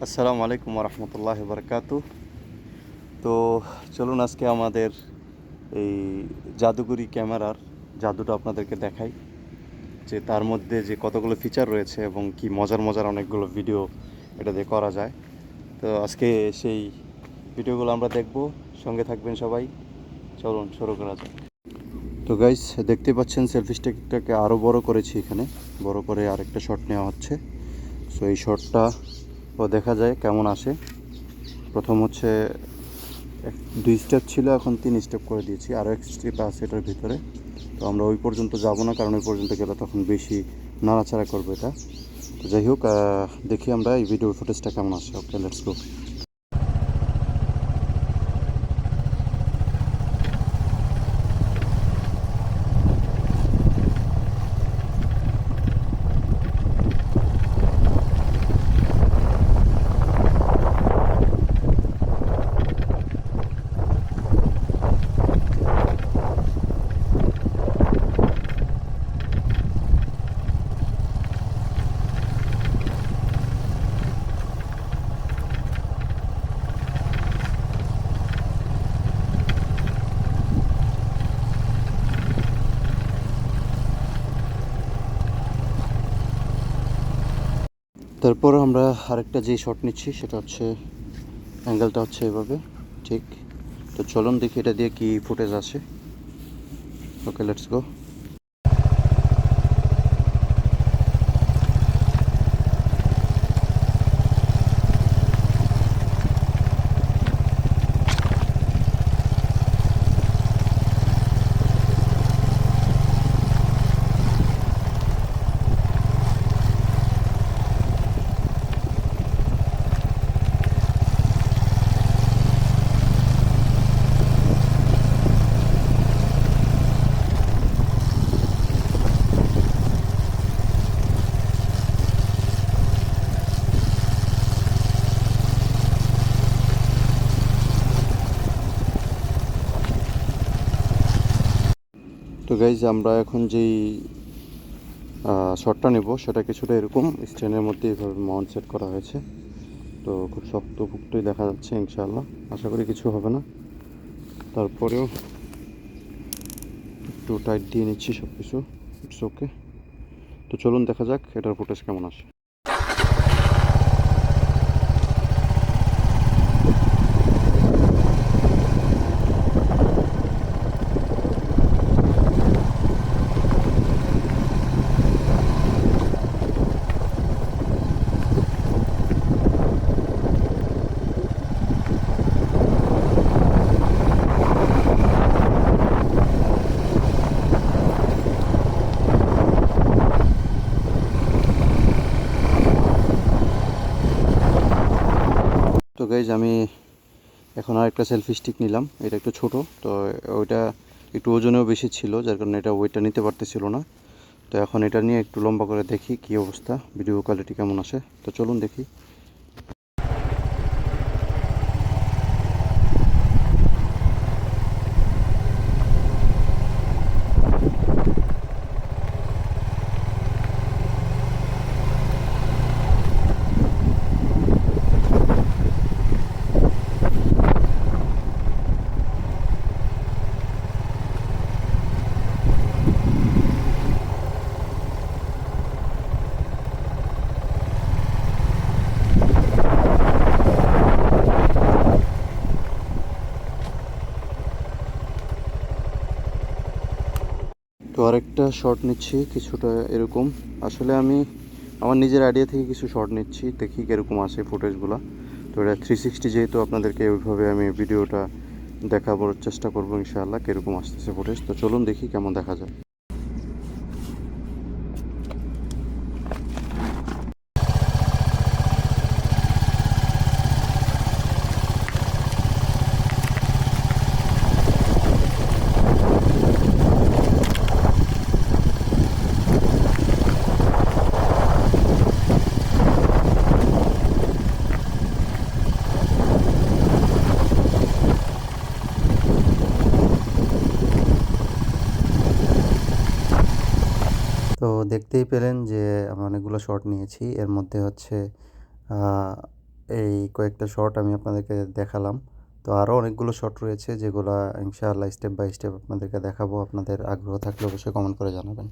আসসালামু আলাইকুম রহমতুল্লাহ বারকাতু। তো চলুন আজকে আমাদের এই জাদুঘরি ক্যামেরার জাদুটা আপনাদেরকে দেখাই, যে তার মধ্যে যে কতগুলো ফিচার রয়েছে এবং কি মজার মজার অনেকগুলো ভিডিও এটা দিয়ে করা যায়। তো আজকে সেই ভিডিওগুলো আমরা দেখব, সঙ্গে থাকবেন সবাই। চলুন শুরু করা যাক। তো গাইস, দেখতে পাচ্ছেন সেলফি স্টিকটাকে আরও বড় করেছি, এখানে বড় করে আরেকটা শট নেওয়া হচ্ছে। সো এই শটটা দেখা যায় কেমন আসে। প্রথম হচ্ছে 2 স্টেপ ছিল, এখন 3 স্টেপ করে দিয়েছি, আরও এক স্টেপ আছে এটার ভিতরে। তো আমরা ওই পর্যন্ত যাব না, কারণ ওই পর্যন্ত গেলে তখন বেশি নাড়াচাড়া করবে এটা। তো যাই হোক, দেখি আমরা এই ভিডিও ফুটেজটা কেমন আসে। ওকে, লেটস গো। তারপর আমরা আরেকটা যে শট নিচ্ছি সেটা হচ্ছে, অ্যাঙ্গেলটা হচ্ছে এভাবে, ঠিক। তো চলুন দেখি এটা দিয়ে কি ফুটেজ আসে। ওকে, লেটস গো। তো গাইজ, আমরা এখন যেই শটটা নেব সেটা কিছুটা এরকম স্ট্যান্ডের মধ্যে এইভাবে মাউন্ট সেট করা হয়েছে। তো খুব শক্তপোক্তই দেখা যাচ্ছে, ইনশাআল্লাহ আশা করি কিছু হবে না। তারপরেও একটু টাইট দিয়ে নিচ্ছি সব কিছু, ইটস ওকে। তো চলুন দেখা যাক এটার ফুটেজ কেমন আসে। তো গাইজ, আমি এখন আরেকটা সেলফি স্টিক নিলাম। এটা একটু ছোট, তো ওইটা একটু ওজনেও বেশি ছিল, যার কারণে এটা ওয়েটটা নিতে পারতেছিল না। তো এখন এটা নিয়ে একটু লম্বা করে দেখি কী অবস্থা, ভিডিও কোয়ালিটি কেমন আসে। তো চলুন দেখি। তো আরেকটা শট নিচ্ছি কিছুটা এরকম। আসলে আমি আমার নিজের আইডিয়া থেকে কিছু শট নিচ্ছি, দেখি কীরকম আসে ফুটেজগুলো। তো এটা 360, যেহেতু আপনাদেরকে ওইভাবে আমি ভিডিওটা দেখাবার চেষ্টা করবো ইনশাআল্লাহ কীরকম আসতেছে ফুটেজ। তো চলুন দেখি কেমন দেখা যায়। তো দেখতেই পেলেন যে আমি অনেকগুলো শট নিয়েছি, এর মধ্যে হচ্ছে এই কয়েকটা শট আমি আপনাদেরকে দেখালাম। তো আরও অনেকগুলো শট রয়েছে যেগুলো ইনশাআল্লাহ স্টেপ বাই স্টেপ আপনাদেরকে দেখাবো। আপনাদের আগ্রহ থাকলে অবশ্যই কমেন্ট করে জানাবেন।